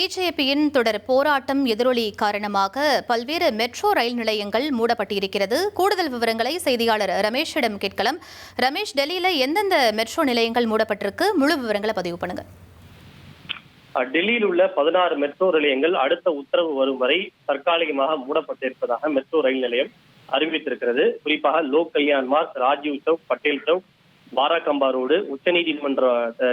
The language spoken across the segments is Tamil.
சிஜேபியின் தொடர் போராட்டம் எதிரொலி காரணமாக பல்வேறு மெட்ரோ ரயில் நிலையங்கள் மூடப்பட்டிருக்கிறது. கூடுதல் விவரங்களை செய்தியாளர் ரமேஷிடம் கேட்கலாம். ரமேஷ், டெல்லியில எந்தெந்த மெட்ரோ நிலையங்கள் மூடப்பட்டிருக்கு? முழு விவரங்களை பதிவு பண்ணுங்க. டெல்லியில் உள்ள 16 மெட்ரோ நிலையங்கள் அடுத்த உத்தரவு வரும் வரை தற்காலிகமாக மூடப்பட்டிருப்பதாக மெட்ரோ ரயில் நிலையம் அறிவித்திருக்கிறது. குறிப்பாக லோக் கல்யாண் மார்க், ராஜீவ் சௌக், பட்டேல் சௌக், பாராகம்பா ரோடு, உச்சநீதிமன்ற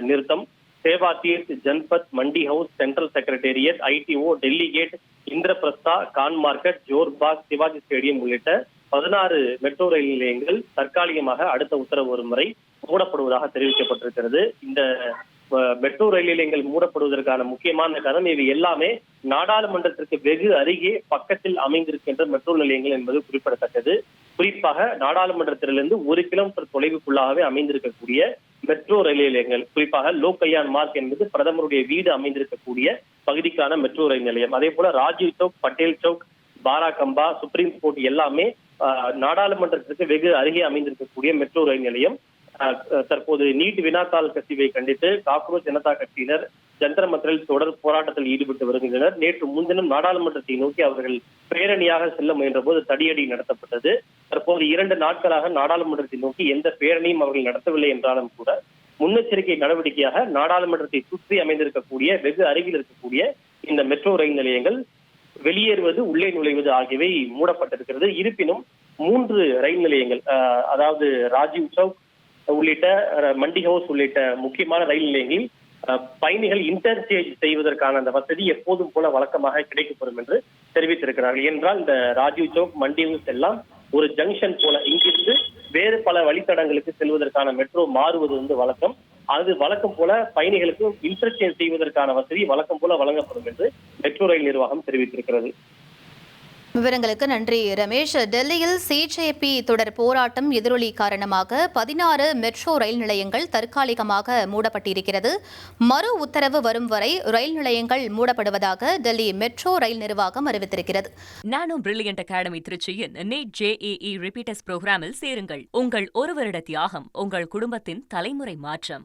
நிறுத்தம், Seva Teerth, Janpath, Mandi house, central secretariat, ITO, Delhi gate, Indraprastha, Khan market, Jorbagh, Shivaji stadium உள்ளிட்ட 16 மெட்ரோ ரயில் நிலையங்கள் தற்காலிகமாக அடுத்த உத்தரவு வரும் வரை மூடப்படுவதாக தெரிவிக்கப்பட்டிருக்கிறது. இந்த மெட்ரோ ரயில் நிலையங்கள் மூடப்படுவதற்கான முக்கியமான காரணம் இவை எல்லாமே நாடாளுமன்றத்திற்கு வெகு அருகே பக்கத்தில் அமைந்திருக்கின்ற மெட்ரோ நிலையங்கள் என்பது குறிப்பிடத்தக்கது. குறிப்பாக நாடாளுமன்றத்திலிருந்து 1 கிலோமீட்டர் தொலைவுக்குள்ளாகவே அமைந்திருக்கக்கூடிய மெட்ரோ ரயில் நிலையங்கள், குறிப்பாக லோக் கல்யாண் மார்க் என்பது பிரதமருடைய வீடு அமைந்திருக்கக்கூடிய பகுதிக்கான மெட்ரோ ரயில் நிலையம். அதே போல ராஜீவ் சௌக், பட்டேல் சௌக், பாராகம்பா, சுப்ரீம் கோர்ட் எல்லாமே நாடாளுமன்றத்திற்கு வெகு அருகே அமைந்திருக்கக்கூடிய மெட்ரோ ரயில் நிலையம். தற்போது நீட் வினாத்தாள் கசிவை கண்டித்து காக்ரோச் ஜனதா கட்சியினர் ஜந்தர் மந்தரில் தொடர் போராட்டத்தில் ஈடுபட்டு வருகின்றனர். நேற்று முன்தினம் நாடாளுமன்றத்தை நோக்கி அவர்கள் பேரணியாக செல்ல முயன்ற போது தடியடி நடத்தப்பட்டது. தற்போது 2 நாட்களாக நாடாளுமன்றத்தை நோக்கி எந்த பேரணியும் அவர்கள் நடத்தவில்லை என்றாலும் கூட முன்னெச்சரிக்கை நடவடிக்கையாக நாடாளுமன்றத்தை சுற்றி அமைந்திருக்கக்கூடிய வெகு அருகில் இருக்கக்கூடிய இந்த மெட்ரோ ரயில் நிலையங்கள் வெளியேறுவது, உள்ளே நுழைவது ஆகியவை மூடப்பட்டிருக்கிறது. இருப்பினும் 3 ரயில் நிலையங்கள், அதாவது ராஜீவ் சௌக் உள்ளிட்ட, மண்டி ஹவுஸ் உள்ளிட்ட முக்கியமான ரயில் நிலையங்களில் பயணிகள் இன்டர்சேஞ்ச் செய்வதற்கான அந்த வசதி எப்போதும் போல வழக்கமாக கிடைக்கப்படும் என்று தெரிவித்திருக்கிறார்கள். என்றால் இந்த ராஜீவ் சௌக், மண்டி ஹவுஸ் எல்லாம் ஒரு ஜங்ஷன் போல, இங்கிருந்து வேறு பல வழித்தடங்களுக்கு செல்வதற்கான மெட்ரோ மாறுவது வழக்கம். அது வழக்கம் போல பயணிகளுக்கு இன்டர்சேஞ்ச் செய்வதற்கான வசதி வழக்கம் போல வழங்கப்படும் என்று மெட்ரோ ரயில் நிர்வாகம் தெரிவித்திருக்கிறது. விவரங்களுக்கு நன்றி ரமேஷ். டெல்லியில் சிஜேபி தொடர் போராட்டம் எதிரொலி காரணமாக 16 மெட்ரோ ரயில் நிலையங்கள் தற்காலிகமாக மூடப்பட்டிருக்கிறது. மறு உத்தரவு வரும் வரை ரயில் நிலையங்கள் மூடப்படுவதாக டெல்லி மெட்ரோ ரயில் நிர்வாகம் அறிவித்திருக்கிறது. நானோ பிரில்லியன்ட் அகாடமி திருச்சியின் நீட் JEE ரிப்பீட்டர்ஸ் புரோகிராமில் சேருங்கள். உங்கள் 1 வருட தியாகம் உங்கள் குடும்பத்தின் தலைமுறை மாற்றம்.